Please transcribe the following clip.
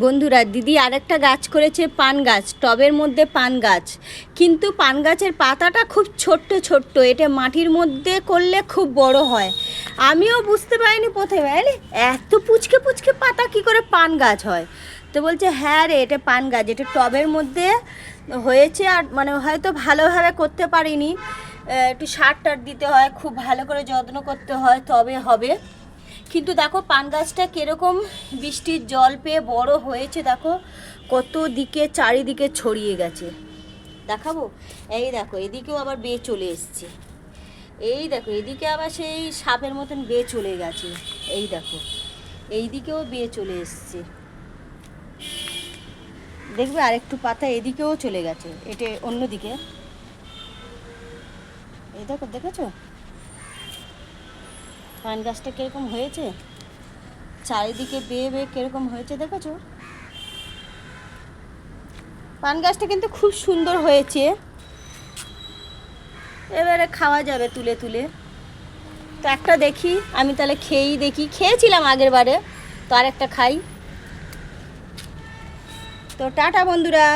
বন্ধুরা, দিদি আরেকটা গাছ করেছে, পান গাছ, টবের মধ্যে পান গাছ। কিন্তু পান গাছের পাতাটা খুব ছোট্ট ছোট্ট, এটা মাটির মধ্যে করলে খুব বড় হয়। আমিও বুঝতে পারিনি প্রথমে, এত পুচকে পুচকে পাতা কি করে পান গাছ হয়। তো বলছে হ্যাঁ রে, এটা পান গাছ, এটা টবের মধ্যে হয়েছে। আর মানে হয়তো ভালোভাবে করতে পারিনি, একটু সার টার দিতে হয়, খুব ভালো করে যত্ন করতে হয়, তবে হবে। কিন্তু দেখো পান গাছটা কীরকম বৃষ্টির জল পেয়ে বড় হয়েছে, দেখো কত দিকে চারিদিকে ছড়িয়ে গেছে। দেখাবো, এই দেখো এদিকেও আবার বেয়ে চলে এসছে। এই দেখো এদিকে আবার সেই সাপের মতন বেয়ে চলে গেছে। এই দেখো এই দিকেও বেয়ে চলে এসছে, দেখবে আরেকটু পাতা এদিকেও চলে গেছে, এটা অন্যদিকে। এই দেখো, দেখেছো পান গাছটা কীরকম হয়েছে, চারিদিকে বেয়ে বেয়ে কীরকম হয়েছে দেখেছো। পান গাছটা কিন্তু খুব সুন্দর হয়েছে, এবারে খাওয়া যাবে তুলে তুলে। তো একটা দেখি, আমি তাহলে খেয়েই দেখি, খেয়েছিলাম আগের বারে, তো আরেকটা খাই। তো টাটা বন্ধুরা।